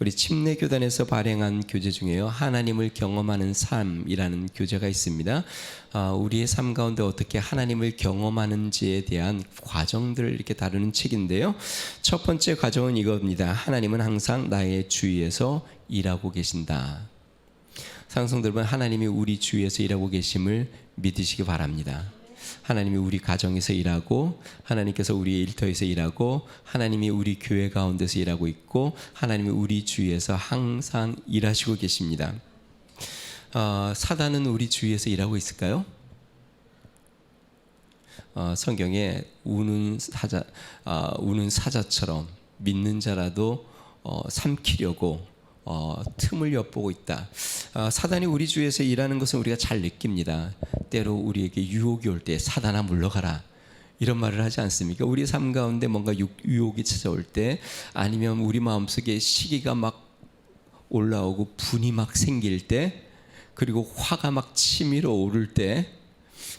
우리 침례교단에서 발행한 교재 중에요, 하나님을 경험하는 삶이라는 교재가 있습니다. 우리의 삶 가운데 어떻게 하나님을 경험하는지에 대한 과정들을 이렇게 다루는 책인데요. 첫 번째 과정은 이겁니다. 하나님은 항상 나의 주위에서 일하고 계신다. 사랑성도 여러분, 하나님이 우리 주위에서 일하고 계심을 믿으시기 바랍니다. 하나님이 우리 가정에서 일하고, 하나님께서 우리 일터에서 일하고, 하나님이 우리 교회 가운데서 일하고 있고, 하나님이 우리 주위에서 항상 일하시고 계십니다. 사단은 우리 주위에서 일하고 있을까요? 성경에 우는 사자처럼 믿는 자라도 삼키려고 틈을 엿보고 있다. 사단이 우리 주위에서 일하는 것은 우리가 잘 느낍니다. 때로 우리에게 유혹이 올 때 사단아 물러가라, 이런 말을 하지 않습니까? 우리 삶 가운데 뭔가 유혹이 찾아올 때, 아니면 우리 마음속에 시기가 막 올라오고 분이 막 생길 때, 그리고 화가 막 치밀어 오를 때,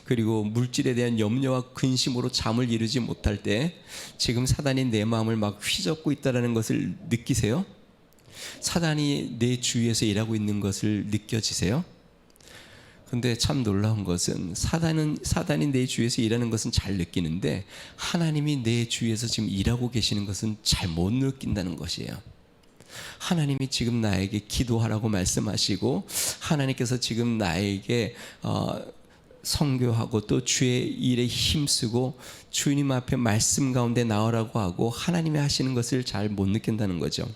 그리고 물질에 대한 염려와 근심으로 잠을 이루지 못할 때, 지금 사단이 내 마음을 막 휘젓고 있다는 것을 느끼세요? 사단이 내 주위에서 일하고 있는 것을 느껴지세요? 근데 참 놀라운 것은 사단이 내 주위에서 일하는 것은 잘 느끼는데, 하나님이 내 주위에서 지금 일하고 계시는 것은 잘 못 느낀다는 것이에요. 하나님이 지금 나에게 기도하라고 말씀하시고, 하나님께서 지금 나에게 선교하고 또 주의 일에 힘쓰고 주님 앞에 말씀 가운데 나오라고 하고 하나님이 하시는 것을 잘 못 느낀다는 거죠.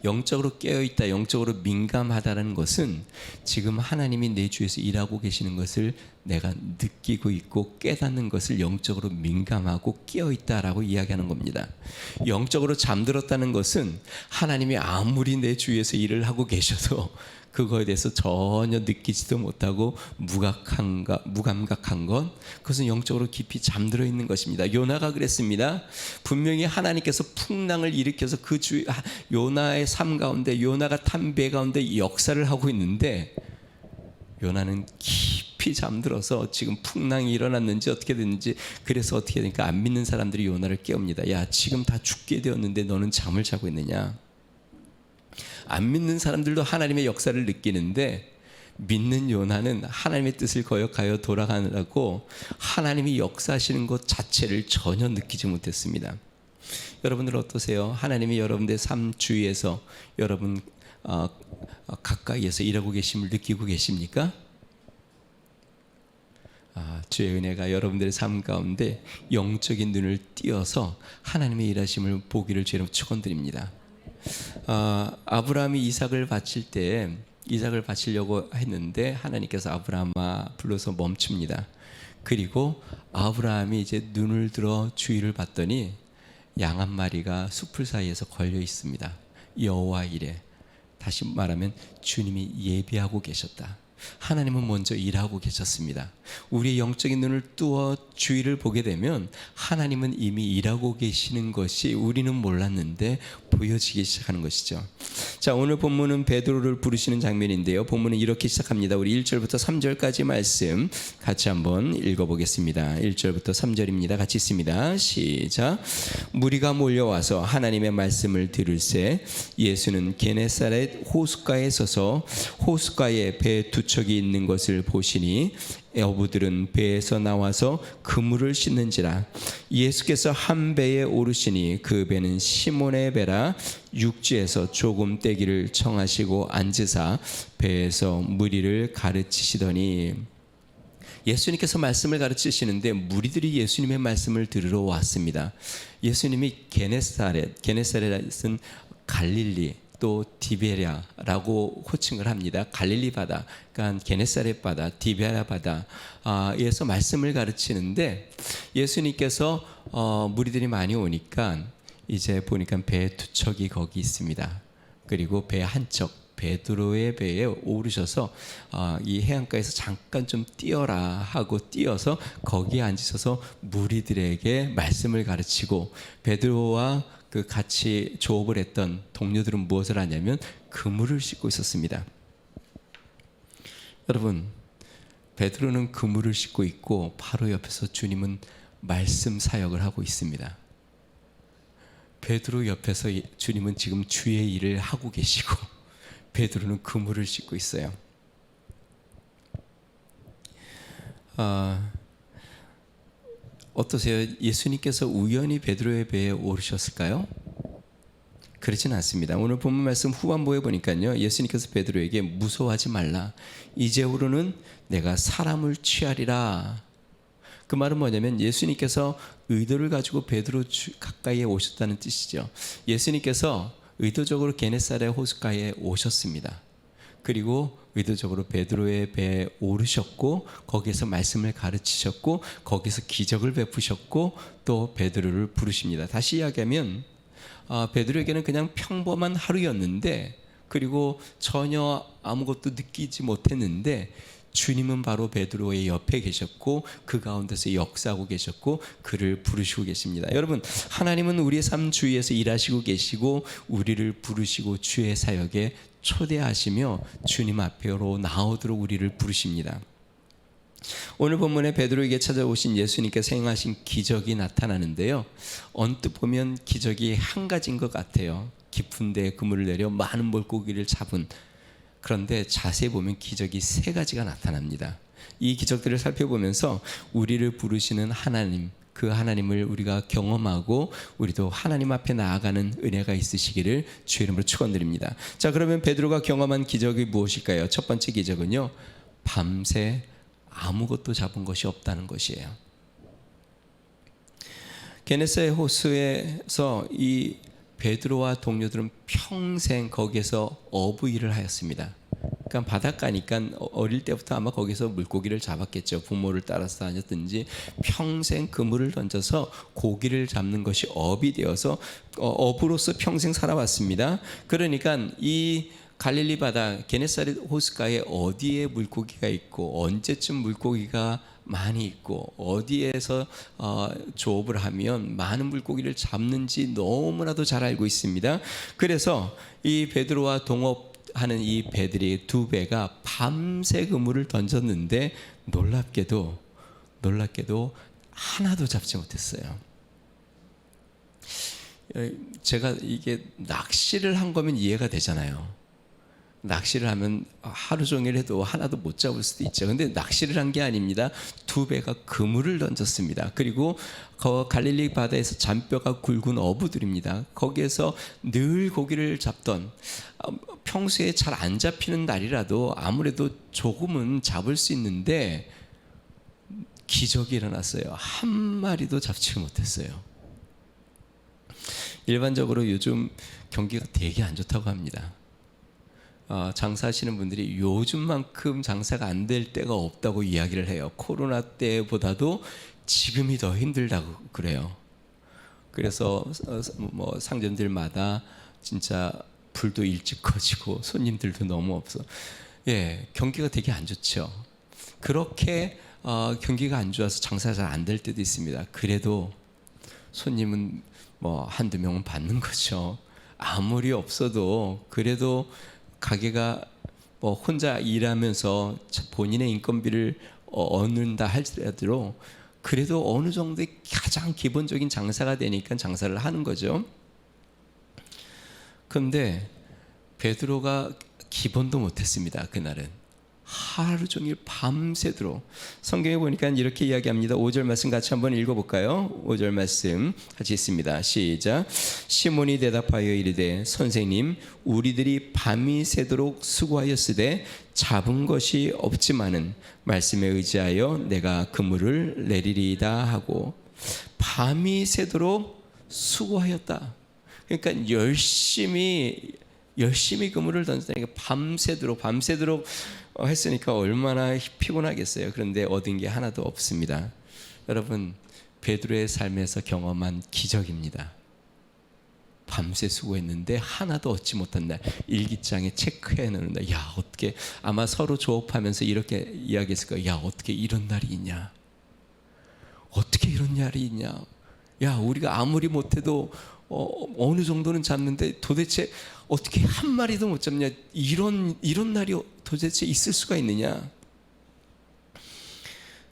영적으로 깨어있다, 영적으로 민감하다는 것은 지금 하나님이 내 주위에서 일하고 계시는 것을 내가 느끼고 있고 깨닫는 것을 영적으로 민감하고 깨어있다라고 이야기하는 겁니다. 영적으로 잠들었다는 것은 하나님이 아무리 내 주위에서 일을 하고 계셔도 그거에 대해서 전혀 느끼지도 못하고 무감각한 것, 그것은 영적으로 깊이 잠들어 있는 것입니다. 요나가 그랬습니다. 분명히 하나님께서 풍랑을 일으켜서 그 요나의 삶 가운데, 요나가 탄 배 가운데 역사를 하고 있는데, 요나는 깊이 잠들어서 지금 풍랑이 일어났는지 어떻게 됐는지, 그래서 어떻게 되니까 안 믿는 사람들이 요나를 깨웁니다. 야, 지금 다 죽게 되었는데 너는 잠을 자고 있느냐? 안 믿는 사람들도 하나님의 역사를 느끼는데, 믿는 요나는 하나님의 뜻을 거역하여 돌아가느라고 하나님이 역사하시는 것 자체를 전혀 느끼지 못했습니다. 여러분들 어떠세요? 하나님이 여러분들의 삶 주위에서, 여러분 가까이에서 일하고 계심을 느끼고 계십니까? 주의 은혜가 여러분들의 삶 가운데 영적인 눈을 띄어서 하나님의 일하심을 보기를 주님 축원드립니다. 아브라함이 이삭을 바치려고 했는데 하나님께서 아브라함아 불러서 멈춥니다. 그리고 아브라함이 이제 눈을 들어 주위를 봤더니 양 한 마리가 숲을 사이에서 걸려 있습니다. 여호와 이레, 다시 말하면 주님이 예비하고 계셨다. 하나님은 먼저 일하고 계셨습니다. 우리의 영적인 눈을 뜨어 주위를 보게 되면 하나님은 이미 일하고 계시는 것이 우리는 몰랐는데 보여지기 시작하는 것이죠. 자, 오늘 본문은 베드로를 부르시는 장면인데요. 본문은 이렇게 시작합니다. 우리 1절부터 3절까지 말씀 같이 한번 읽어보겠습니다. 1절부터 3절입니다. 같이 읽습니다. 시작. 무리가 몰려와서 하나님의 말씀을 들을새 예수는 게네사렛 호숫가에 서서 호숫가에 배 두 척이 있는 것을 보시니 어부들은 배에서 나와서 그물을 씻는지라. 예수께서 한 배에 오르시니 그 배는 시몬의 배라. 육지에서 조금 떼기를 청하시고 앉으사 배에서 무리를 가르치시더니, 예수님께서 말씀을 가르치시는데 무리들이 예수님의 말씀을 들으러 왔습니다. 예수님이 게네사렛은 갈릴리, 또 디베랴라고 호칭을 합니다. 갈릴리 바다, 그러니까 게네사렛 바다, 디베랴 바다에서 말씀을 가르치는데, 예수님께서 무리들이 많이 오니까 이제 보니까 배 두 척이 거기 있습니다. 그리고 배 한 척, 베드로의 배에 오르셔서 이 해안가에서 잠깐 좀 뛰어라 하고 뛰어서 거기에 앉으셔서 무리들에게 말씀을 가르치고, 베드로와 그 같이 조업을 했던 동료들은 무엇을 하냐면 그물을 씻고 있었습니다. 여러분, 베드로는 그물을 씻고 있고 바로 옆에서 주님은 말씀 사역을 하고 있습니다. 베드로 옆에서 주님은 지금 주의 일을 하고 계시고 베드로는 그물을 씻고 있어요. 어떠세요? 예수님께서 우연히 베드로의 배에 오르셨을까요? 그렇진 않습니다. 오늘 본문 말씀 후반부에 보니까요, 예수님께서 베드로에게 무서워하지 말라, 이제후로는 내가 사람을 취하리라. 그 말은 뭐냐면 예수님께서 의도를 가지고 베드로 가까이에 오셨다는 뜻이죠. 예수님께서 의도적으로 게네사렛 호숫가에 오셨습니다. 그리고 의도적으로 베드로의 배에 오르셨고 거기에서 말씀을 가르치셨고 거기서 기적을 베푸셨고 또 베드로를 부르십니다. 다시 이야기하면 베드로에게는 그냥 평범한 하루였는데, 그리고 전혀 아무것도 느끼지 못했는데 주님은 바로 베드로의 옆에 계셨고 그 가운데서 역사하고 계셨고 그를 부르시고 계십니다. 여러분, 하나님은 우리의 삶 주위에서 일하시고 계시고 우리를 부르시고 주의 사역에 초대하시며 주님 앞으로 나오도록 우리를 부르십니다. 오늘 본문에 베드로에게 찾아오신 예수님께서 행하신 기적이 나타나는데요, 언뜻 보면 기적이 한 가지인 것 같아요. 깊은 데에 그물을 내려 많은 물고기를 잡은. 그런데 자세히 보면 기적이 세 가지가 나타납니다. 이 기적들을 살펴보면서 우리를 부르시는 하나님, 그 하나님을 우리가 경험하고 우리도 하나님 앞에 나아가는 은혜가 있으시기를 주의 이름으로 축원드립니다. 자, 그러면 베드로가 경험한 기적이 무엇일까요? 첫 번째 기적은요, 밤새 아무것도 잡은 것이 없다는 것이에요. 게네사렛 호수에서 이 베드로와 동료들은 평생 거기에서 어부 일을 하였습니다. 그러니까 바닷가니까 어릴 때부터 아마 거기서 물고기를 잡았겠죠. 부모를 따라서 다녔든지 평생 그물을 던져서 고기를 잡는 것이 업이 되어서 어부로서 평생 살아왔습니다. 그러니까 이 갈릴리 바다 게네사렛 호숫가에 어디에 물고기가 있고 언제쯤 물고기가 많이 있고 어디에서 조업을 하면 많은 물고기를 잡는지 너무나도 잘 알고 있습니다. 그래서 이 베드로와 동업하는 이 배들이 두 배가 밤새 그물을 던졌는데 놀랍게도 하나도 잡지 못했어요. 제가 이게 낚시를 한 거면 이해가 되잖아요. 낚시를 하면 하루 종일 해도 하나도 못 잡을 수도 있죠. 근데 낚시를 한 게 아닙니다. 두 배가 그물을 던졌습니다. 그리고 갈릴리 바다에서 잔뼈가 굵은 어부들입니다. 거기에서 늘 고기를 잡던, 평소에 잘 안 잡히는 날이라도 아무래도 조금은 잡을 수 있는데 기적이 일어났어요. 한 마리도 잡지 못했어요. 일반적으로 요즘 경기가 되게 안 좋다고 합니다. 장사하시는 분들이 요즘만큼 장사가 안 될 때가 없다고 이야기를 해요. 코로나 때보다도 지금이 더 힘들다고 그래요. 그래서 뭐 상점들마다 진짜 불도 일찍 꺼지고 손님들도 너무 없어. 경기가 되게 안 좋죠. 그렇게 경기가 안 좋아서 장사가 잘 안 될 때도 있습니다. 그래도 손님은 뭐 한두 명은 받는 거죠. 아무리 없어도 그래도 가게가 뭐 혼자 일하면서 본인의 인건비를 얻는다 할지라도 그래도 어느 정도의 가장 기본적인 장사가 되니까 장사를 하는 거죠. 그런데 베드로가 기본도 못했습니다. 그날은 하루 종일 밤새도록. 성경에 보니까 이렇게 이야기합니다. 5절 말씀 같이 한번 읽어볼까요? 5절 말씀 같이 있습니다. 시작. 시몬이 대답하여 이르되 선생님, 우리들이 밤이 새도록 수고하였으되 잡은 것이 없지만은 말씀에 의지하여 내가 그물을 내리리이다 하고, 밤이 새도록 수고하였다. 그러니까 열심히 그물을 던지니까 밤새도록 했으니까 얼마나 피곤하겠어요. 그런데 얻은 게 하나도 없습니다. 여러분, 베드로의 삶에서 경험한 기적입니다. 밤새 수고했는데 하나도 얻지 못한 날, 일기장에 체크해 놓는 날. 야, 어떻게, 아마 서로 조업하면서 이렇게 이야기했을 거예요. 야, 어떻게 이런 날이 있냐? 어떻게 이런 날이 있냐? 야, 우리가 아무리 못해도 어느 정도는 잡는데 도대체 어떻게 한 마리도 못 잡냐? 이런 날이 도대체 있을 수가 있느냐?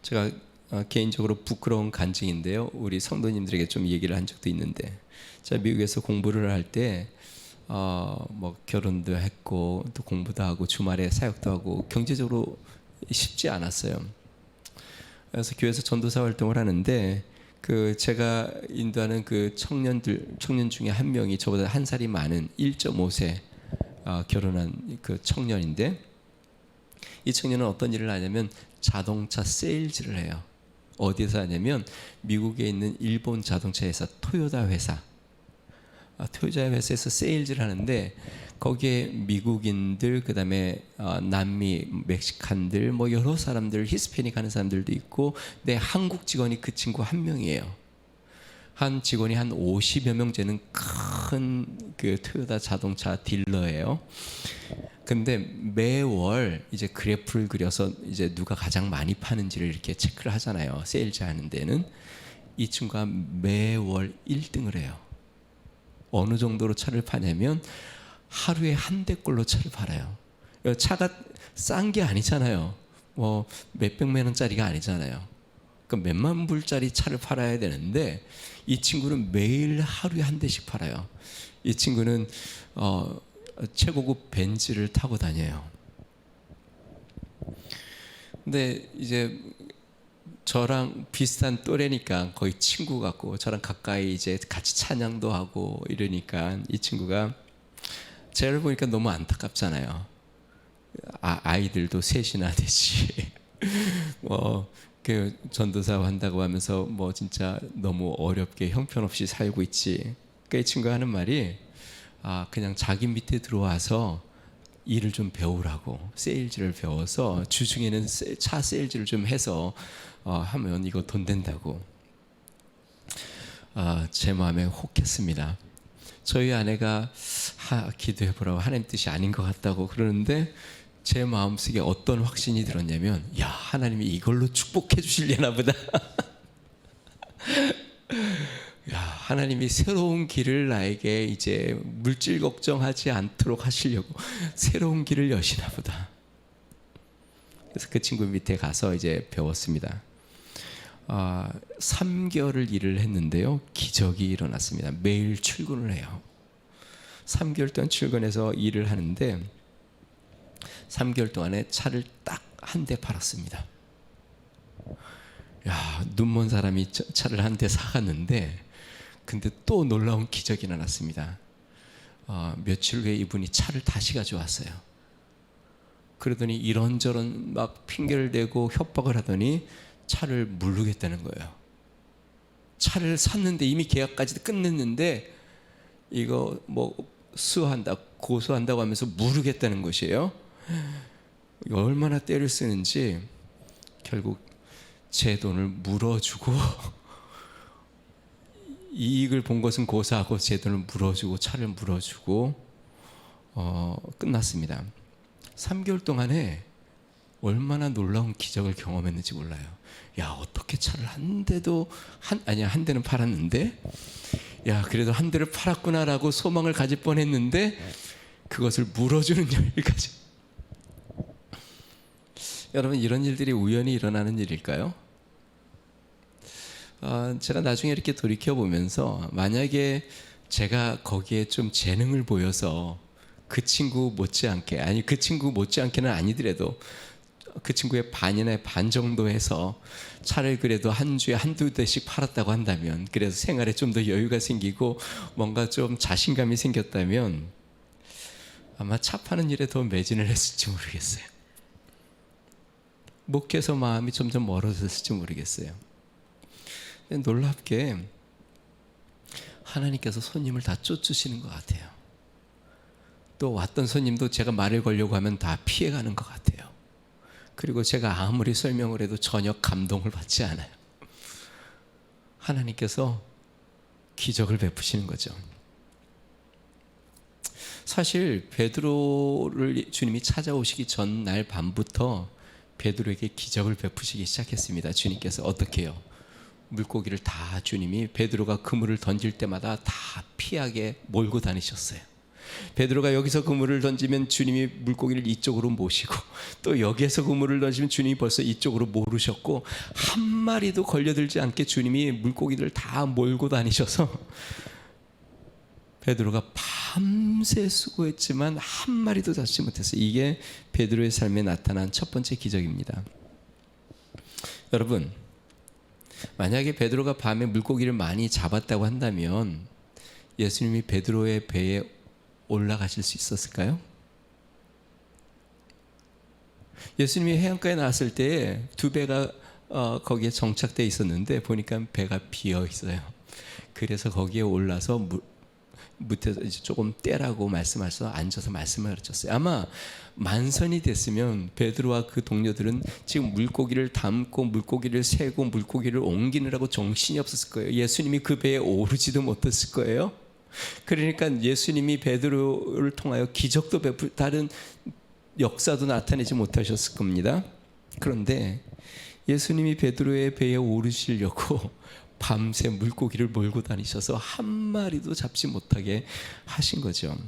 제가 개인적으로 부끄러운 간증인데요. 우리 성도님들에게 좀 얘기를 한 적도 있는데, 제가 미국에서 공부를 할 때 뭐 결혼도 했고 또 공부도 하고 주말에 사역도 하고 경제적으로 쉽지 않았어요. 그래서 교회에서 전도사 활동을 하는데 그 제가 인도하는 그 청년 중에 한 명이 저보다 한 살이 많은 1.5세 결혼한 그 청년인데, 이 청년은 어떤 일을 하냐면 자동차 세일즈를 해요. 어디서 하냐면 미국에 있는 일본 자동차 회사 토요타 회사에서 세일즈를 하는데, 거기에 미국인들, 그다음에 남미, 멕시칸들, 뭐 여러 사람들, 히스패닉 하는 사람들도 있고, 내 한국 직원이 그 친구 한 명이에요. 한 직원이 한 50여 명 되는 큰 그 토요타 자동차 딜러예요. 근데 매월 이제 그래프를 그려서 이제 누가 가장 많이 파는지를 이렇게 체크를 하잖아요. 세일즈 하는 데는. 이 친구가 매월 1등을 해요. 어느 정도로 차를 파냐면 하루에 한 대꼴로 차를 팔아요. 차가 싼 게 아니잖아요. 뭐 몇백만 원짜리가 아니잖아요. 그러니까 몇만 불짜리 차를 팔아야 되는데 이 친구는 매일 하루에 한 대씩 팔아요. 이 친구는 최고급 벤츠를 타고 다녀요. 근데 이제 저랑 비슷한 또래니까 거의 친구 같고, 저랑 가까이 이제 같이 찬양도 하고 이러니까 이 친구가 저를 보니까 너무 안타깝잖아요. 아이들도 셋이나 되지. 그 전도사 한다고 하면서 뭐 진짜 너무 어렵게 형편없이 살고 있지. 그러니까 이 친구가 하는 말이 그냥 자기 밑에 들어와서 일을 좀 배우라고, 세일즈를 배워서 주중에는 차 세일즈를 좀 해서 하면 이거 돈 된다고. 제 마음에 혹했습니다. 저희 아내가 기도해보라고, 하나님 뜻이 아닌 것 같다고 그러는데 제 마음속에 어떤 확신이 들었냐면, 야, 하나님이 이걸로 축복해 주시려나 보다. 야, 하나님이 새로운 길을 나에게 이제 물질 걱정하지 않도록 하시려고 새로운 길을 여시나 보다. 그래서 그 친구 밑에 가서 이제 배웠습니다. 3개월을 일을 했는데요, 기적이 일어났습니다. 매일 출근을 해요. 3개월 동안 출근해서 일을 하는데 3개월 동안에 차를 딱 한 대 팔았습니다. 야, 눈먼 사람이 차를 한 대 사갔는데, 근데 또 놀라운 기적이 일어났습니다. 며칠 후에 이분이 차를 다시 가져왔어요. 그러더니 이런저런 막 핑계를 대고 협박을 하더니 차를 무르겠다는 거예요. 차를 샀는데 이미 계약까지 끝냈는데 이거 뭐 고소한다고 하면서 무르겠다는 것이에요. 이거 얼마나 때를 쓰는지 결국 제 돈을 물어주고 이익을 본 것은 고사하고 제 돈을 물어주고 차를 물어주고 끝났습니다. 3개월 동안에 얼마나 놀라운 기적을 경험했는지 몰라요. 야, 어떻게 차를 한 대도 한 대는 팔았는데, 야, 그래도 한 대를 팔았구나라고 소망을 가질 뻔했는데 그것을 물어주는 여유까지. 여러분, 이런 일들이 우연히 일어나는 일일까요? 제가 나중에 이렇게 돌이켜 보면서 만약에 제가 거기에 좀 재능을 보여서 그 친구 못지않게, 그 친구 못지않게는 아니더라도 그 친구의 반이나 반 정도 해서 차를 그래도 한 주에 한두 대씩 팔았다고 한다면, 그래서 생활에 좀 더 여유가 생기고 뭔가 좀 자신감이 생겼다면 아마 차 파는 일에 더 매진을 했을지 모르겠어요. 목회에서 마음이 점점 멀어졌을지 모르겠어요. 근데 놀랍게 하나님께서 손님을 다 쫓으시는 것 같아요. 또 왔던 손님도 제가 말을 걸려고 하면 다 피해가는 것 같아요. 그리고 제가 아무리 설명을 해도 전혀 감동을 받지 않아요. 하나님께서 기적을 베푸시는 거죠. 사실 베드로를 주님이 찾아오시기 전날 밤부터 베드로에게 기적을 베푸시기 시작했습니다. 주님께서 어떻게 해요? 물고기를 다 주님이 베드로가 그물을 던질 때마다 다 피하게 몰고 다니셨어요. 베드로가 여기서 그물을 던지면 주님이 물고기를 이쪽으로 모시고, 또 여기에서 그물을 던지면 주님이 벌써 이쪽으로 모르셨고, 한 마리도 걸려들지 않게 주님이 물고기를 다 몰고 다니셔서 베드로가 밤새 수고했지만 한 마리도 잡지 못했어요. 이게 베드로의 삶에 나타난 첫 번째 기적입니다. 여러분, 만약에 베드로가 밤에 물고기를 많이 잡았다고 한다면 예수님이 베드로의 배에 올라가실 수 있었을까요? 예수님이 해안가에 나왔을 때 두 배가 거기에 정착되어 있었는데 보니까 배가 비어 있어요. 그래서 거기에 올라서 밑에서 이제 조금 떼라고 말씀하셔서 앉아서 말씀을 가르쳤어요. 아마 만선이 됐으면 베드로와 그 동료들은 지금 물고기를 담고 물고기를 세고 물고기를 옮기느라고 정신이 없었을 거예요. 예수님이 그 배에 오르지도 못했을 거예요. 그러니까 예수님이 베드로를 통하여 기적도 다른 역사도 나타내지 못하셨을 겁니다. 그런데 예수님이 베드로의 배에 오르시려고 밤새 물고기를 몰고 다니셔서 한 마리도 잡지 못하게 하신 거죠.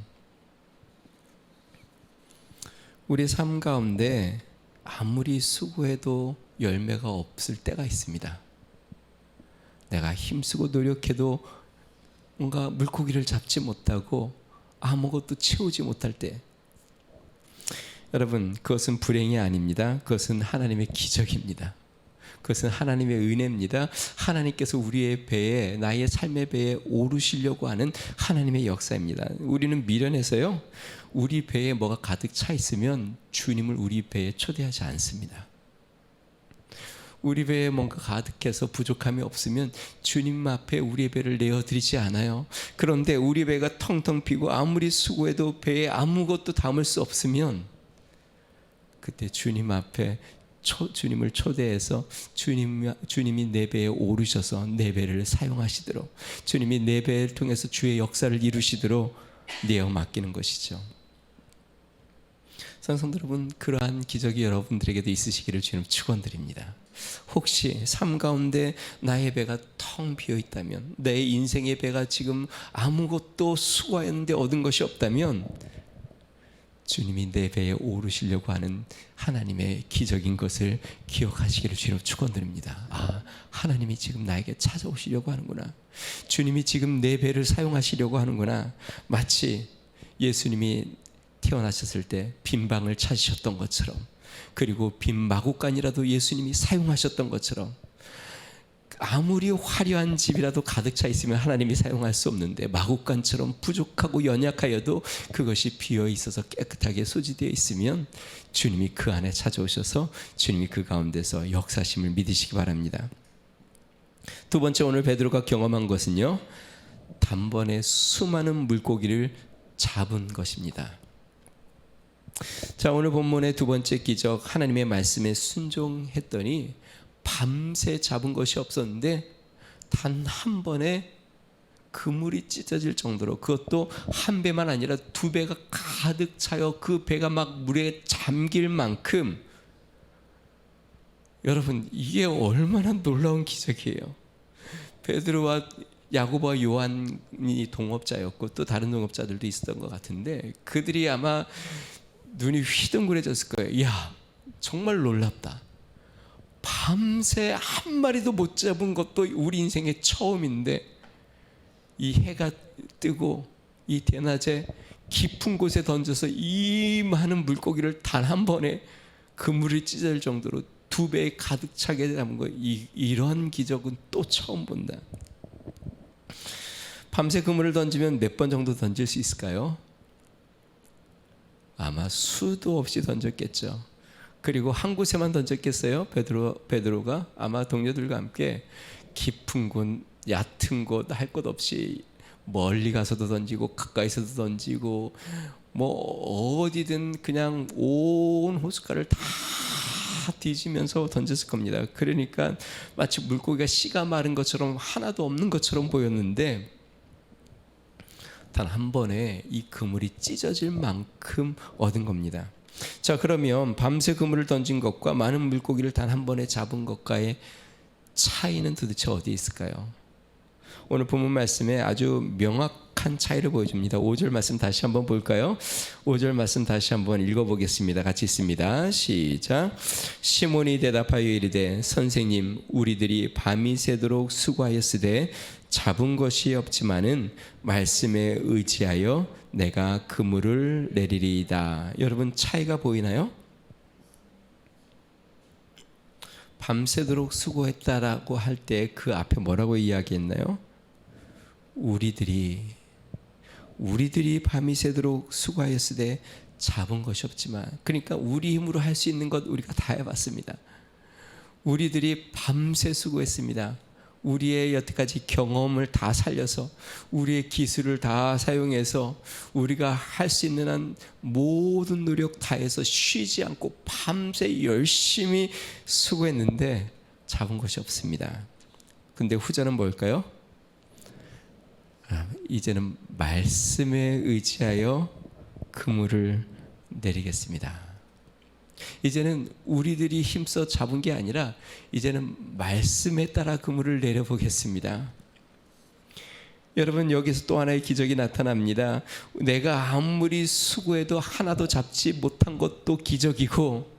우리 삶 가운데 아무리 수고해도 열매가 없을 때가 있습니다. 내가 힘쓰고 노력해도 뭔가 물고기를 잡지 못하고 아무것도 채우지 못할 때, 여러분, 그것은 불행이 아닙니다. 그것은 하나님의 기적입니다. 그것은 하나님의 은혜입니다. 하나님께서 우리의 배에, 나의 삶의 배에 오르시려고 하는 하나님의 역사입니다. 우리는 미련해서요, 우리 배에 뭐가 가득 차 있으면 주님을 우리 배에 초대하지 않습니다. 우리 배에 뭔가 가득해서 부족함이 없으면 주님 앞에 우리의 배를 내어드리지 않아요. 그런데 우리 배가 텅텅 비고 아무리 수고해도 배에 아무것도 담을 수 없으면 그때 주님 앞에 주님을 초대해서 주님이 내 배에 오르셔서 내 배를 사용하시도록, 주님이 내 배를 통해서 주의 역사를 이루시도록 내어 맡기는 것이죠. 성도 여러분, 그러한 기적이 여러분들에게도 있으시기를 주님 축원드립니다. 혹시 삶 가운데 나의 배가 텅 비어 있다면, 내 인생의 배가 지금 아무것도 수고했는데 얻은 것이 없다면 주님이 내 배에 오르시려고 하는 하나님의 기적인 것을 기억하시기를 주님 축원드립니다. 아, 하나님이 지금 나에게 찾아오시려고 하는구나. 주님이 지금 내 배를 사용하시려고 하는구나. 마치 예수님이 태어나셨을 때 빈 방을 찾으셨던 것처럼, 그리고 빈 마구간이라도 예수님이 사용하셨던 것처럼, 아무리 화려한 집이라도 가득 차 있으면 하나님이 사용할 수 없는데 마구간처럼 부족하고 연약하여도 그것이 비어 있어서 깨끗하게 소지되어 있으면 주님이 그 안에 찾아오셔서 주님이 그 가운데서 역사심을 믿으시기 바랍니다. 두 번째, 오늘 베드로가 경험한 것은요, 단번에 수많은 물고기를 잡은 것입니다. 자, 오늘 본문의 두 번째 기적, 하나님의 말씀에 순종했더니 밤새 잡은 것이 없었는데 단 한 번에 그물이 찢어질 정도로, 그것도 한 배만 아니라 두 배가 가득 차여 그 배가 막 물에 잠길 만큼, 여러분, 이게 얼마나 놀라운 기적이에요. 베드로와 야고보와 요한이 동업자였고 또 다른 동업자들도 있었던 것 같은데 그들이 아마 눈이 휘둥그레졌을 거예요. 이야, 정말 놀랍다. 밤새 한 마리도 못 잡은 것도 우리 인생의 처음인데, 이 해가 뜨고 이 대낮에 깊은 곳에 던져서 이 많은 물고기를 단 한 번에 그물이 찢어질 정도로 두 배에 가득 차게 잡은 거, 이런 기적은 또 처음 본다. 밤새 그물을 던지면 몇 번 정도 던질 수 있을까요? 아마 수도 없이 던졌겠죠. 그리고 한 곳에만 던졌겠어요? 베드로가 아마 동료들과 함께 깊은 곳, 얕은 곳 할 것 없이 멀리 가서도 던지고 가까이서도 던지고 뭐 어디든 그냥 온 호숫가를 다 뒤지면서 던졌을 겁니다. 그러니까 마치 물고기가 씨가 마른 것처럼 하나도 없는 것처럼 보였는데 단 한 번에 이 그물이 찢어질 만큼 얻은 겁니다. 자, 그러면 밤새 그물을 던진 것과 많은 물고기를 단 한 번에 잡은 것과의 차이는 도대체 어디에 있을까요? 오늘 본문 말씀에 아주 격한 차이를 보여줍니다. 5절 말씀 다시 한번 볼까요? 5절 말씀 다시 한번 읽어보겠습니다. 같이 있습니다. 시작. 시몬이 대답하여 이르되 선생님, 우리들이 밤이 새도록 수고하였으되 잡은 것이 없지만은 말씀에 의지하여 내가 그물을 내리리이다. 여러분, 차이가 보이나요? 밤새도록 수고했다라고 할 때 그 앞에 뭐라고 이야기했나요? 우리들이 밤이 새도록 수고하였으되 잡은 것이 없지만, 그러니까 우리 힘으로 할 수 있는 것 우리가 다 해봤습니다. 우리들이 밤새 수고했습니다. 우리의 여태까지 경험을 다 살려서, 우리의 기술을 다 사용해서 우리가 할 수 있는 한 모든 노력 다해서 쉬지 않고 밤새 열심히 수고했는데 잡은 것이 없습니다. 근데 후자는 뭘까요? 이제는 말씀에 의지하여 그물을 내리겠습니다. 이제는 우리들이 힘써 잡은 게 아니라 이제는 말씀에 따라 그물을 내려보겠습니다. 여러분, 여기서 또 하나의 기적이 나타납니다. 내가 아무리 수고해도 하나도 잡지 못한 것도 기적이고,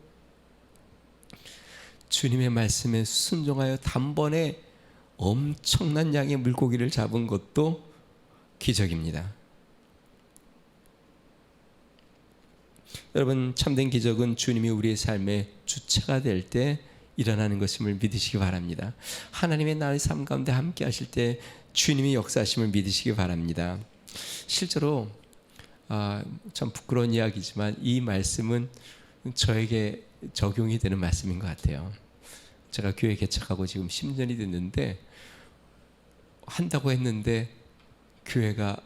주님의 말씀에 순종하여 단번에 엄청난 양의 물고기를 잡은 것도 기적입니다. 여러분, 참된 기적은 주님이 우리의 삶의 주체가 될 때 일어나는 것임을 믿으시기 바랍니다. 하나님의 나의 삶 가운데 함께 하실 때 주님이 역사하심을 믿으시기 바랍니다. 실제로 참 부끄러운 이야기지만 이 말씀은 저에게 적용이 되는 말씀인 것 같아요. 제가 교회 개척하고 지금 10년이 됐는데, 한다고 했는데 교회가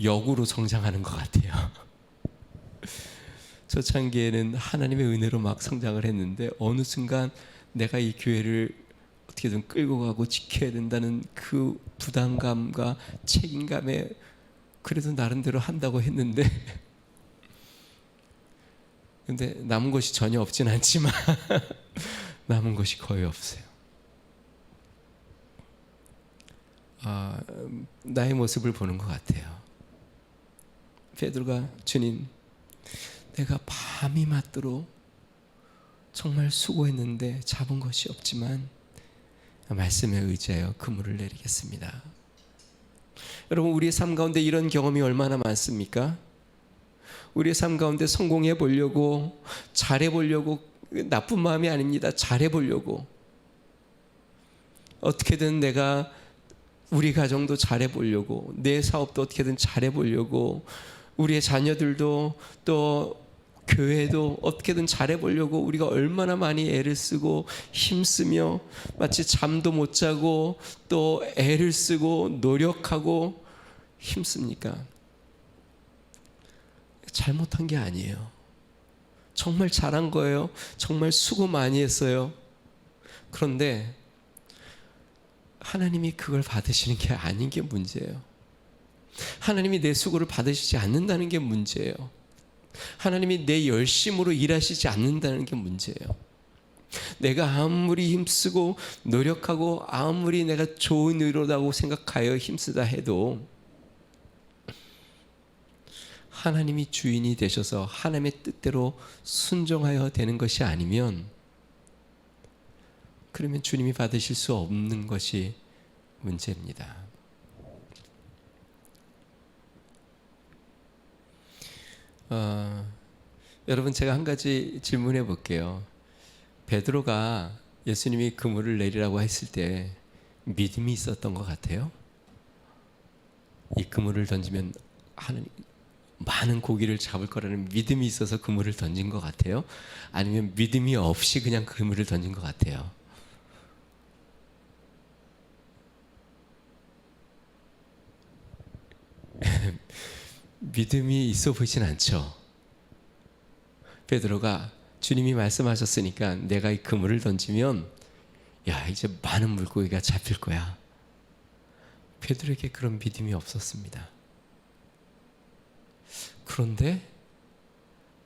역으로 성장하는 것 같아요. 초창기에는 하나님의 은혜로 막 성장을 했는데 어느 순간 내가 이 교회를 어떻게든 끌고 가고 지켜야 된다는 그 부담감과 책임감에, 그래도 나름대로 한다고 했는데 근데 남은 것이 전혀 없진 않지만 남은 것이 거의 없어요. 나의 모습을 보는 것 같아요. 베드로가 주님, 내가 밤이 맞도록 정말 수고했는데 잡은 것이 없지만 말씀에 의지하여 그물을 내리겠습니다. 여러분, 우리의 삶 가운데 이런 경험이 얼마나 많습니까? 우리의 삶 가운데 성공해 보려고, 잘해 보려고, 나쁜 마음이 아닙니다. 잘해 보려고, 어떻게든 내가 우리 가정도 잘해 보려고, 내 사업도 어떻게든 잘해 보려고, 우리의 자녀들도 또 교회도 어떻게든 잘해 보려고 우리가 얼마나 많이 애를 쓰고 힘쓰며 마치 잠도 못 자고 또 애를 쓰고 노력하고 힘씁니까? 잘못한 게 아니에요. 정말 잘한 거예요. 정말 수고 많이 했어요. 그런데 하나님이 그걸 받으시는 게 아닌 게 문제예요. 하나님이 내 수고를 받으시지 않는다는 게 문제예요. 하나님이 내 열심으로 일하시지 않는다는 게 문제예요. 내가 아무리 힘쓰고 노력하고 아무리 내가 좋은 의로라고 생각하여 힘쓰다 해도 하나님이 주인이 되셔서 하나님의 뜻대로 순종하여 되는 것이 아니면, 그러면 주님이 받으실 수 없는 것이 문제입니다. 여러분, 제가 한 가지 질문해 볼게요. 베드로가 예수님이 그물을 내리라고 했을 때 믿음이 있었던 것 같아요? 이 그물을 던지면 하나님 많은 고기를 잡을 거라는 믿음이 있어서 그물을 던진 것 같아요? 아니면 믿음이 없이 그냥 그물을 던진 것 같아요? 믿음이 있어 보이진 않죠. 베드로가 주님이 말씀하셨으니까 내가 이 그물을 던지면 이제 많은 물고기가 잡힐 거야. 베드로에게 그런 믿음이 없었습니다. 그런데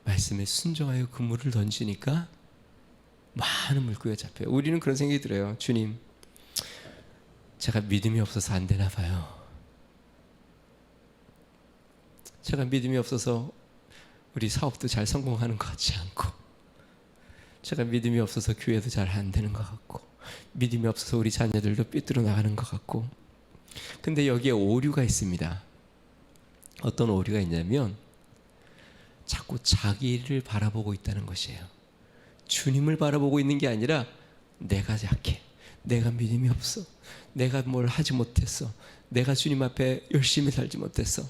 말씀에 순종하여 그물을 던지니까 많은 물고기가 잡혀요. 우리는 그런 생각이 들어요. 주님, 제가 믿음이 없어서 안 되나 봐요. 제가 믿음이 없어서 우리 사업도 잘 성공하는 것 같지 않고, 제가 믿음이 없어서 교회도 잘 안 되는 것 같고, 믿음이 없어서 우리 자녀들도 삐뚤어 나가는 것 같고. 근데 여기에 오류가 있습니다. 어떤 오류가 있냐면 자꾸 자기를 바라보고 있다는 것이에요. 주님을 바라보고 있는 게 아니라 내가 약해, 내가 믿음이 없어, 내가 뭘 하지 못했어, 내가 주님 앞에 열심히 살지 못했어.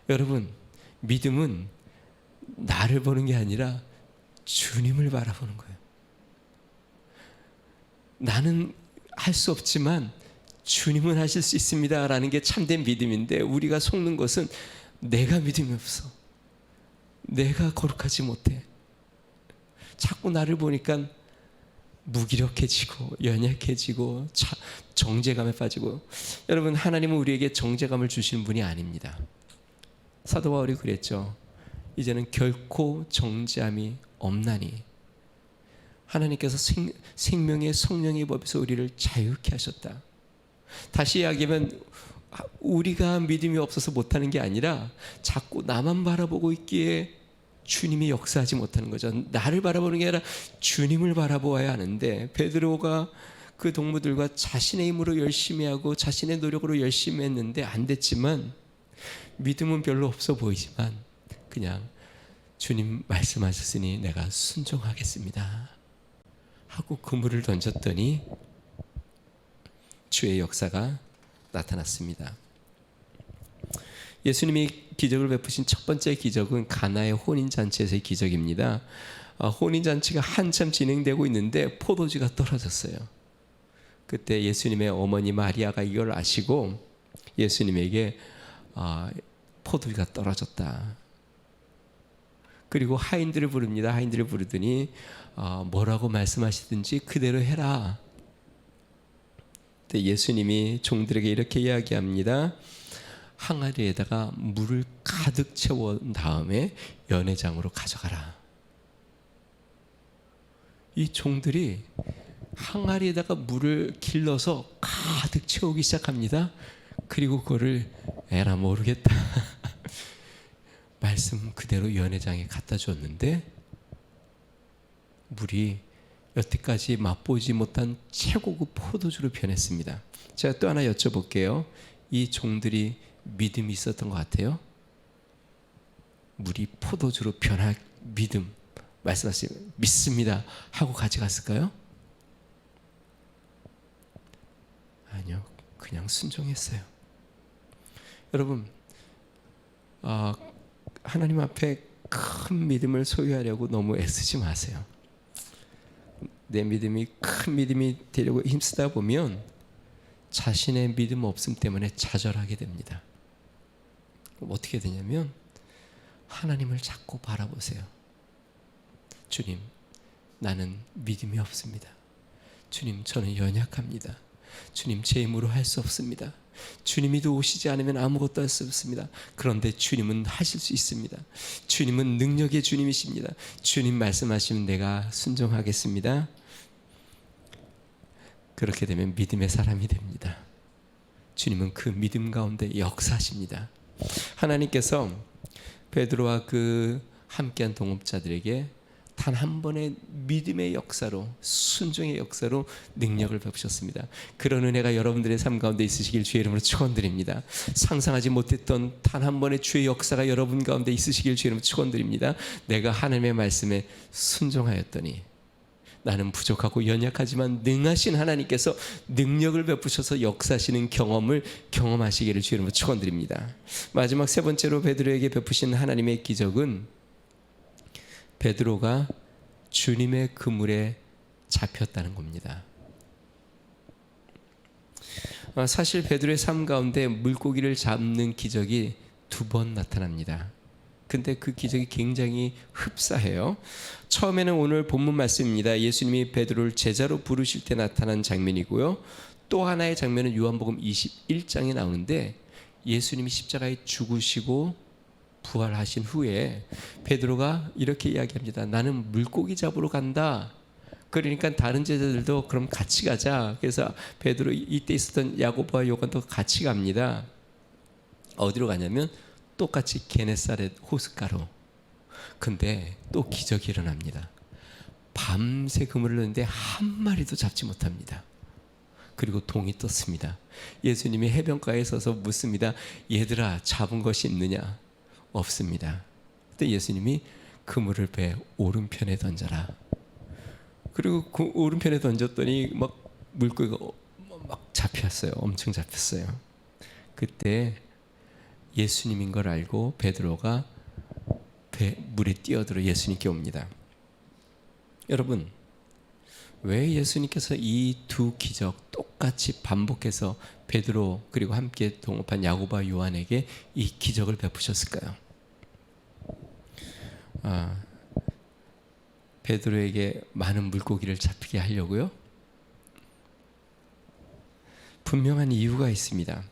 여러분, 믿음은 나를 보는 게 아니라 주님을 바라보는 거예요. 나는 할 수 없지만 주님은 하실 수 있습니다 라는 게 참된 믿음인데, 우리가 속는 것은 내가 믿음이 없어, 내가 거룩하지 못해, 자꾸 나를 보니까 무기력해지고 연약해지고 정죄감에 빠지고. 여러분, 하나님은 우리에게 정죄감을 주시는 분이 아닙니다. 사도 바울이 그랬죠. 이제는 결코 정죄함이 없나니 하나님께서 생명의 성령의 법에서 우리를 자유케 하셨다. 다시 이야기하면 우리가 믿음이 없어서 못하는 게 아니라 자꾸 나만 바라보고 있기에 주님이 역사하지 못하는 거죠. 나를 바라보는 게 아니라 주님을 바라보아야 하는데, 베드로가 그 동무들과 자신의 힘으로 열심히 하고 자신의 노력으로 열심히 했는데 안 됐지만, 믿음은 별로 없어 보이지만 그냥 주님 말씀하셨으니 내가 순종하겠습니다 하고 그물을 던졌더니 주의 역사가 나타났습니다. 예수님이 기적을 베푸신 첫 번째 기적은 가나의 혼인잔치에서의 기적입니다. 혼인잔치가 한참 진행되고 있는데 포도주가 떨어졌어요. 그때 예수님의 어머니 마리아가 이걸 아시고 예수님에게 포도주가 떨어졌다. 그리고 하인들을 부릅니다. 하인들을 부르더니 뭐라고 말씀하시든지 그대로 해라. 그때 예수님이 종들에게 이렇게 이야기합니다. 항아리에다가 물을 가득 채운 다음에 연회장으로 가져가라. 이 종들이 항아리에다가 물을 길러서 가득 채우기 시작합니다. 그리고 그거를 에라 모르겠다 말씀 그대로 연회장에 갖다 줬는데 물이 여태까지 맛보지 못한 최고급 포도주로 변했습니다. 제가 또 하나 여쭤볼게요. 이 종들이 믿음이 있었던 것 같아요? 물이 포도주로 변할 믿음 말씀하시면 믿습니다 하고 가져갔을까요? 아니요, 그냥 순종했어요. 여러분, 하나님 앞에 큰 믿음을 소유하려고 너무 애쓰지 마세요. 내 믿음이 큰 믿음이 되려고 힘쓰다 보면 자신의 믿음 없음 때문에 좌절하게 됩니다. 그럼 어떻게 되냐면 하나님을 자꾸 바라보세요. 주님, 나는 믿음이 없습니다. 주님, 저는 연약합니다. 주님, 제 힘으로 할 수 없습니다. 주님이 도우시지 않으면 아무것도 할 수 없습니다. 그런데 주님은 하실 수 있습니다. 주님은 능력의 주님이십니다. 주님 말씀하시면 내가 순종하겠습니다. 그렇게 되면 믿음의 사람이 됩니다. 주님은 그 믿음 가운데 역사하십니다. 하나님께서 베드로와 그 함께한 동업자들에게 단 한 번의 믿음의 역사로, 순종의 역사로 능력을 베푸셨습니다. 그런 은혜가 여러분들의 삶 가운데 있으시길 주의 이름으로 축원드립니다. 상상하지 못했던 단 한 번의 주의 역사가 여러분 가운데 있으시길 주의 이름으로 축원드립니다. 내가 하나님의 말씀에 순종하였더니 나는 부족하고 연약하지만 능하신 하나님께서 능력을 베푸셔서 역사하시는 경험을 경험하시기를 주의 이름으로 축원드립니다. 마지막 세 번째로 베드로에게 베푸신 하나님의 기적은 베드로가 주님의 그물에 잡혔다는 겁니다. 사실 베드로의 삶 가운데 물고기를 잡는 기적이 2번 나타납니다. 근데 그 기적이 굉장히 흡사해요. 처음에는 오늘 본문 말씀입니다. 예수님이 베드로를 제자로 부르실 때 나타난 장면이고요. 또 하나의 장면은 요한복음 21장에 나오는데 예수님이 십자가에 죽으시고 부활하신 후에 베드로가 이렇게 이야기합니다. 나는 물고기 잡으러 간다. 그러니까 다른 제자들도 그럼 같이 가자. 그래서 베드로 이때 있었던 야고보와 요한도 같이 갑니다. 어디로 가냐면 똑같이 게네사렛 호숫가로. 근데 또 기적이 일어납니다. 밤새 그물을 넣는데 한 마리도 잡지 못합니다. 그리고 동이 떴습니다. 예수님이 해변가에 서서 묻습니다. 얘들아, 잡은 것이 있느냐? 없습니다. 그때 예수님이 그물을 배 오른편에 던져라. 그리고 그 오른편에 던졌더니 막 물고기가 막 잡혔어요. 엄청 잡혔어요. 그때 예수님인 걸 알고 베드로가 물에 뛰어들어 예수님께 옵니다. 여러분, 왜 예수님께서 이 두 기적 똑같이 반복해서 베드로 그리고 함께 동업한 야고보와 요한에게 이 기적을 베푸셨을까요? 베드로에게 많은 물고기를 잡히게 하려고요? 분명한 이유가 있습니다.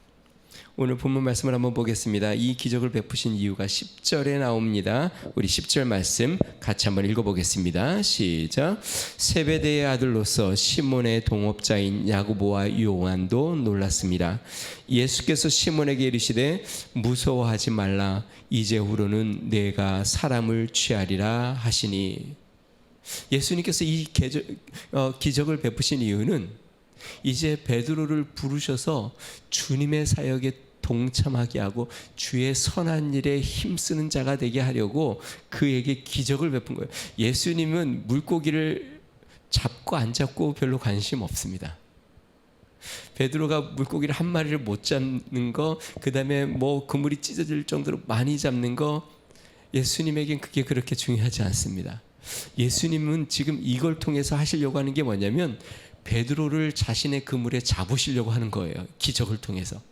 오늘 본문 말씀을 한번 보겠습니다. 이 기적을 베푸신 이유가 10절에 나옵니다. 우리 10절 말씀 같이 한번 읽어보겠습니다. 시작. 세베대의 아들로서 시몬의 동업자인 야고보와 요한도 놀랐습니다. 예수께서 시몬에게 이르시되 무서워하지 말라. 이제후로는 내가 사람을 취하리라 하시니. 예수님께서 이 기적을 베푸신 이유는 이제 베드로를 부르셔서 주님의 사역에 동참하게 하고 주의 선한 일에 힘쓰는 자가 되게 하려고 그에게 기적을 베푼 거예요. 예수님은 물고기를 잡고 안 잡고 별로 관심 없습니다. 베드로가 물고기를 한 마리를 못 잡는 거, 그 다음에 뭐 그물이 찢어질 정도로 많이 잡는 거, 예수님에겐 그게 그렇게 중요하지 않습니다. 예수님은 지금 이걸 통해서 하시려고 하는 게 뭐냐면 베드로를 자신의 그물에 잡으시려고 하는 거예요. 기적을 통해서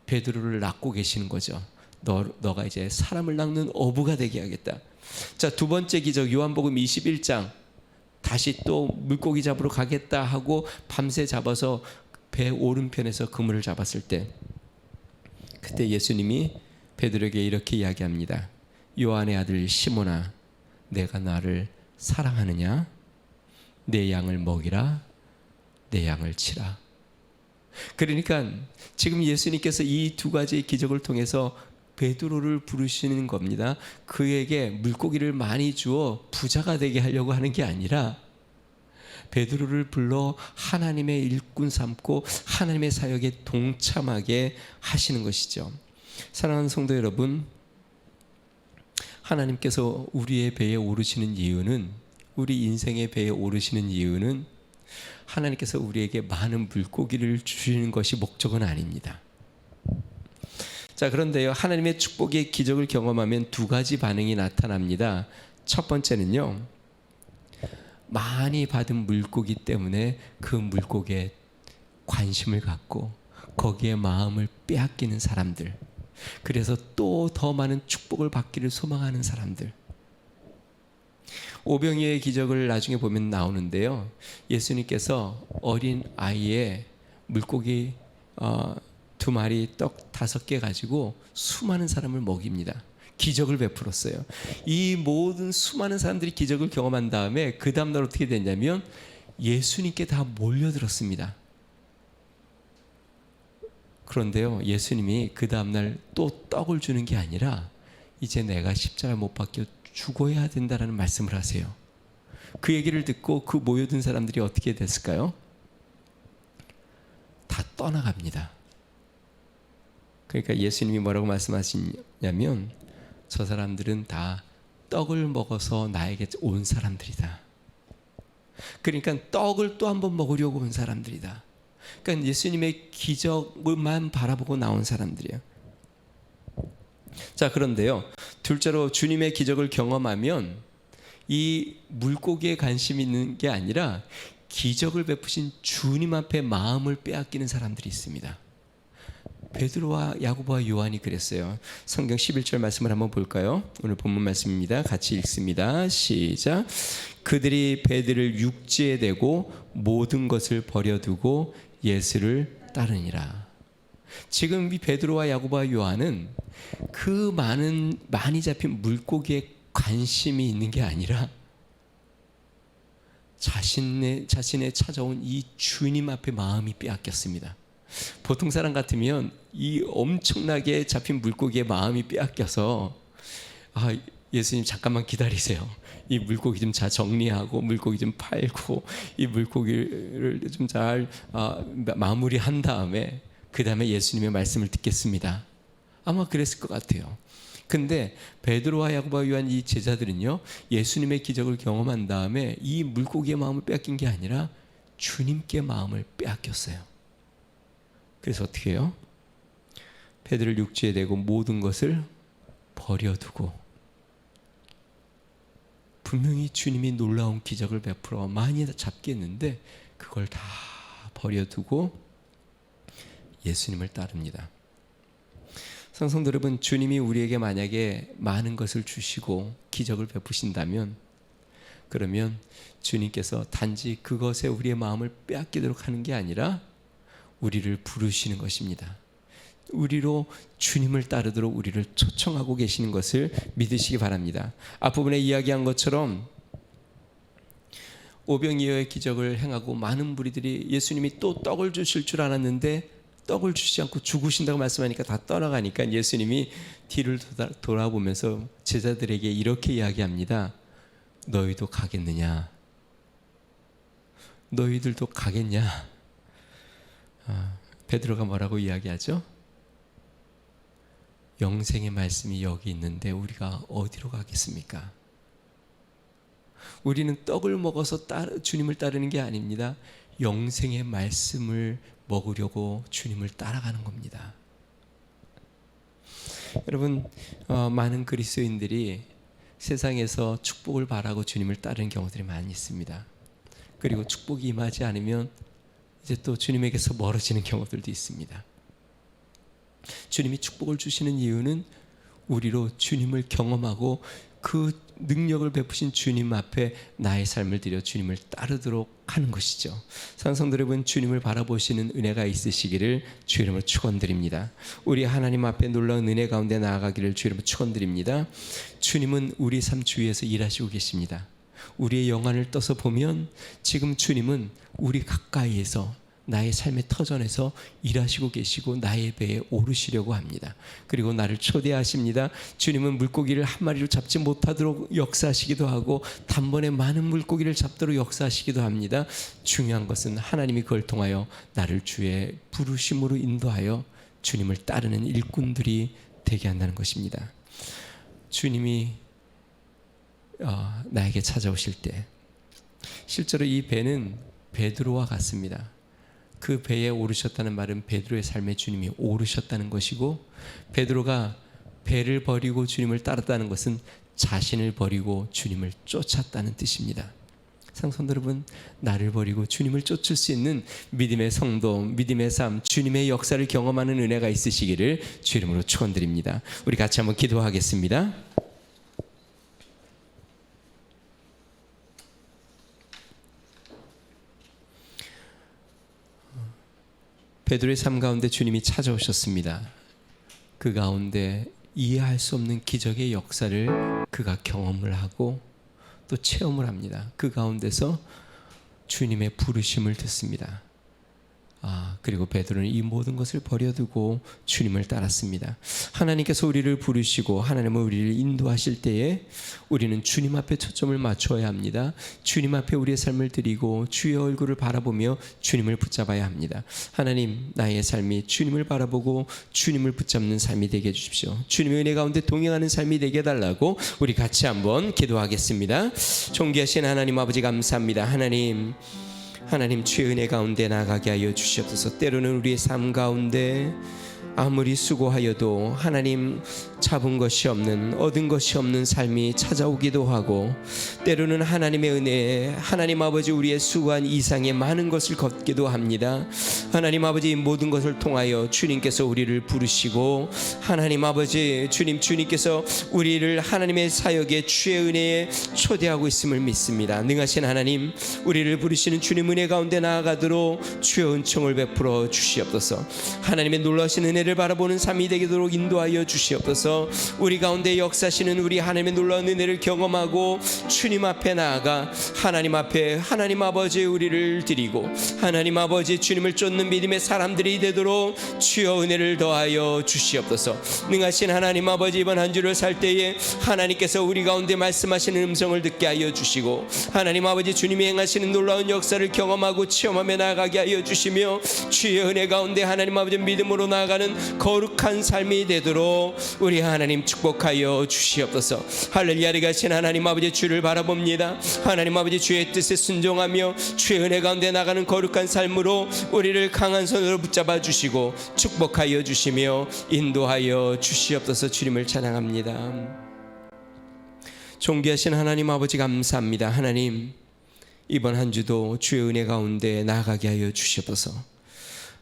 베드로를 낚고 계시는 거죠. 너가 이제 사람을 낚는 어부가 되게 하겠다. 자, 두 번째 기적 요한복음 21장 다시 또 물고기 잡으러 가겠다 하고 밤새 잡아서 배 오른편에서 그물을 잡았을 때 그때 예수님이 베드로에게 이렇게 이야기합니다. 요한의 아들 시몬아, 내가 나를 사랑하느냐? 내 양을 먹이라, 내 양을 치라. 그러니까 지금 예수님께서 이 두 가지의 기적을 통해서 베드로를 부르시는 겁니다. 그에게 물고기를 많이 주어 부자가 되게 하려고 하는 게 아니라 베드로를 불러 하나님의 일꾼 삼고 하나님의 사역에 동참하게 하시는 것이죠. 사랑하는 성도 여러분, 하나님께서 우리의 배에 오르시는 이유는, 우리 인생의 배에 오르시는 이유는 하나님께서 우리에게 많은 물고기를 주시는 것이 목적은 아닙니다. 자, 그런데요, 하나님의 축복의 기적을 경험하면 두 가지 반응이 나타납니다. 첫 번째는요, 많이 받은 물고기 때문에 그 물고기에 관심을 갖고 거기에 마음을 빼앗기는 사람들, 그래서 또 더 많은 축복을 받기를 소망하는 사람들. 오병이의 기적을 나중에 보면 나오는데요, 예수님께서 어린 아이의 물고기 2마리 떡 5개 가지고 수많은 사람을 먹입니다. 기적을 베풀었어요. 이 모든 수많은 사람들이 기적을 경험한 다음에 그 다음날 어떻게 됐냐면 예수님께 다 몰려들었습니다. 그런데요, 예수님이 그 다음날 또 떡을 주는 게 아니라 이제 내가 십자가 못 박혀 죽어야 된다라는 말씀을 하세요. 그 얘기를 듣고 그 모여든 사람들이 어떻게 됐을까요? 다 떠나갑니다. 그러니까 예수님이 뭐라고 말씀하시냐면 저 사람들은 다 떡을 먹어서 나에게 온 사람들이다. 그러니까 떡을 또 한 번 먹으려고 온 사람들이다. 그러니까 예수님의 기적만 바라보고 나온 사람들이에요. 자, 그런데요, 둘째로 주님의 기적을 경험하면 이 물고기에 관심이 있는 게 아니라 기적을 베푸신 주님 앞에 마음을 빼앗기는 사람들이 있습니다. 베드로와 야고보와 요한이 그랬어요. 성경 11절 말씀을 한번 볼까요? 오늘 본문 말씀입니다. 같이 읽습니다. 시작. 그들이 배들을 육지에 대고 모든 것을 버려두고 예수를 따르니라. 지금 이 베드로와 야고보와 요한은 그 많이 잡힌 물고기에 관심이 있는 게 아니라 자신의 찾아온 이 주님 앞에 마음이 빼앗겼습니다. 보통 사람 같으면 이 엄청나게 잡힌 물고기의 마음이 빼앗겨서 예수님 잠깐만 기다리세요. 이 물고기 좀 잘 정리하고 물고기 좀 팔고 이 물고기를 좀 잘 마무리한 다음에 그 다음에 예수님의 말씀을 듣겠습니다. 아마 그랬을 것 같아요. 근데 베드로와 야고보와 요한 이 제자들은요, 예수님의 기적을 경험한 다음에 이 물고기의 마음을 빼앗긴 게 아니라 주님께 마음을 빼앗겼어요. 그래서 어떻게 해요? 배들을 육지에 대고 모든 것을 버려두고, 분명히 주님이 놀라운 기적을 베풀어 많이 잡겠는데 그걸 다 버려두고 예수님을 따릅니다. 성도 여러분, 주님이 우리에게 만약에 많은 것을 주시고 기적을 베푸신다면, 그러면 주님께서 단지 그것에 우리의 마음을 빼앗기도록 하는 게 아니라 우리를 부르시는 것입니다. 우리로 주님을 따르도록 우리를 초청하고 계시는 것을 믿으시기 바랍니다. 앞부분에 이야기한 것처럼 오병이어의 기적을 행하고 많은 무리들이 예수님이 또 떡을 주실 줄 알았는데 떡을 주시지 않고 죽으신다고 말씀하니까 다 떠나가니까 예수님이 뒤를 돌아보면서 제자들에게 이렇게 이야기합니다. 너희도 가겠느냐? 너희들도 가겠냐? 베드로가 뭐라고 이야기하죠? 영생의 말씀이 여기 있는데 우리가 어디로 가겠습니까? 우리는 떡을 먹어서 주님을 따르는 게 아닙니다. 영생의 말씀을 먹으려고 주님을 따라가는 겁니다. 여러분, 많은 그리스도인들이 세상에서 축복을 바라고 주님을 따르는 경우들이 많이 있습니다. 그리고 축복이 임하지 않으면 이제 또 주님에게서 멀어지는 경우들도 있습니다. 주님이 축복을 주시는 이유는 우리로 주님을 경험하고 그 능력을 베푸신 주님 앞에 나의 삶을 드려 주님을 따르도록 하는 것이죠. 사랑하는 여러분, 주님을 바라보시는 은혜가 있으시기를 주 이름으로 축원드립니다. 우리 하나님 앞에 놀라운 은혜 가운데 나아가기를 주 이름으로 축원드립니다. 주님은 우리 삶 주위에서 일하시고 계십니다. 우리의 영안을 떠서 보면 지금 주님은 우리 가까이에서 나의 삶의 터전에서 일하시고 계시고 나의 배에 오르시려고 합니다. 그리고 나를 초대하십니다. 주님은 물고기를 한 마리로 잡지 못하도록 역사하시기도 하고 단번에 많은 물고기를 잡도록 역사하시기도 합니다. 중요한 것은 하나님이 그걸 통하여 나를 주의 부르심으로 인도하여 주님을 따르는 일꾼들이 되게 한다는 것입니다. 주님이 나에게 찾아오실 때 실제로 이 배는 베드로와 같습니다. 그 배에 오르셨다는 말은 베드로의 삶에 주님이 오르셨다는 것이고, 베드로가 배를 버리고 주님을 따랐다는 것은 자신을 버리고 주님을 쫓았다는 뜻입니다. 성도 여러분, 나를 버리고 주님을 쫓을 수 있는 믿음의 성도, 믿음의 삶, 주님의 역사를 경험하는 은혜가 있으시기를 주 이름으로 축원드립니다. 우리 같이 한번 기도하겠습니다. 베드로의 삶 가운데 주님이 찾아오셨습니다. 그 가운데 이해할 수 없는 기적의 역사를 그가 경험을 하고 또 체험을 합니다. 그 가운데서 주님의 부르심을 듣습니다. 그리고 베드로는 이 모든 것을 버려두고 주님을 따랐습니다. 하나님께서 우리를 부르시고 하나님은 우리를 인도하실 때에 우리는 주님 앞에 초점을 맞춰야 합니다. 주님 앞에 우리의 삶을 드리고 주의 얼굴을 바라보며 주님을 붙잡아야 합니다. 하나님, 나의 삶이 주님을 바라보고 주님을 붙잡는 삶이 되게 해주십시오. 주님의 은혜 가운데 동행하는 삶이 되게 해달라고 우리 같이 한번 기도하겠습니다. 존귀하신 하나님 아버지, 감사합니다. 하나님 주의 은혜 가운데 나가게 하여 주시옵소서. 때로는 우리의 삶 가운데 아무리 수고하여도 하나님 잡은 것이 없는, 얻은 것이 없는 삶이 찾아오기도 하고, 때로는 하나님의 은혜에 하나님 아버지 우리의 수고한 이상의 많은 것을 걷기도 합니다. 하나님 아버지, 모든 것을 통하여 주님께서 우리를 부르시고 하나님 아버지 주님께서 우리를 하나님의 사역에 주의 은혜에 초대하고 있음을 믿습니다. 능하신 하나님, 우리를 부르시는 주님 은혜 가운데 나아가도록 주의 은총을 베풀어 주시옵소서. 하나님의 놀라신 은혜 은혜를 바라보는 삶이 되도록 인도하여 주시옵소서. 우리 가운데 역사하시는 우리 하나님의 놀라운 은혜를 경험하고 주님 앞에 나아가 하나님 앞에 하나님 아버지의 우리를 드리고 하나님 아버지 주님을 쫓는 믿음의 사람들이 되도록 주여 은혜를 더하여 주시옵소서. 능하신 하나님 아버지, 이번 한 주를 살 때에 하나님께서 우리 가운데 말씀하시는 음성을 듣게 하여 주시고 하나님 아버지 주님이 행하시는 놀라운 역사를 경험하고 체험하며 나아가게 하여 주시며 주의 은혜 가운데 하나님 아버지 믿음으로 나아가는 거룩한 삶이 되도록 우리 하나님 축복하여 주시옵소서. 할렐루야. 가신 하나님 아버지 주를 바라봅니다. 하나님 아버지 주의 뜻에 순종하며 주의 은혜 가운데 나가는 거룩한 삶으로 우리를 강한 손으로 붙잡아 주시고 축복하여 주시며 인도하여 주시옵소서. 주님을 찬양합니다. 존귀하신 하나님 아버지 감사합니다. 하나님, 이번 한 주도 주의 은혜 가운데 나아가게 하여 주시옵소서.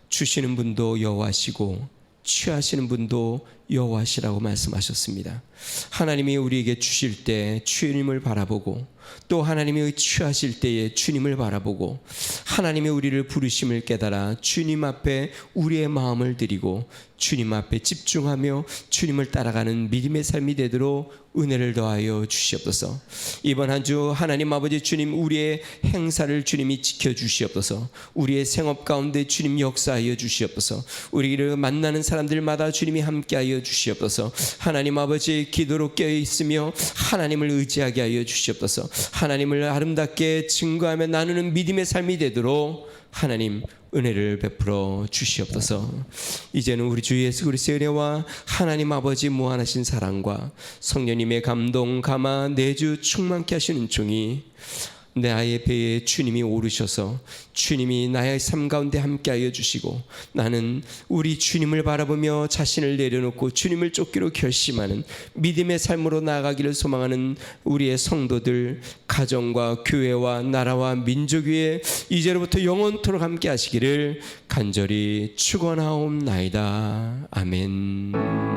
주시는 분도 여호와시고 취하시는 분도 여호와시라고 말씀하셨습니다. 하나님이 우리에게 주실 때 주님을 바라보고 또 하나님이 취하실 때에 주님을 바라보고 하나님이 우리를 부르심을 깨달아 주님 앞에 우리의 마음을 드리고 주님 앞에 집중하며 주님을 따라가는 믿음의 삶이 되도록 은혜를 더하여 주시옵소서. 이번 한 주 하나님 아버지 주님 우리의 행사를 주님이 지켜주시옵소서. 우리의 생업 가운데 주님 역사하여 주시옵소서. 우리를 만나는 사람들마다 주님이 함께하여 주시옵소서. 하나님 아버지 기도로 깨어있으며 하나님을 의지하게 하여 주시옵소서. 하나님을 아름답게 증거하며 나누는 믿음의 삶이 되도록 하나님 은혜를 베풀어 주시옵소서. 이제는 우리 주 예수 그리스도의 은혜와 하나님 아버지 무한하신 사랑과 성령님의 감동 감화 내주 충만케 하시는 종이 나의 배에 주님이 오르셔서 주님이 나의 삶 가운데 함께하여 주시고 나는 우리 주님을 바라보며 자신을 내려놓고 주님을 쫓기로 결심하는 믿음의 삶으로 나아가기를 소망하는 우리의 성도들, 가정과 교회와 나라와 민족 위에 이제로부터 영원토록 함께 하시기를 간절히 축원하옵나이다. 아멘.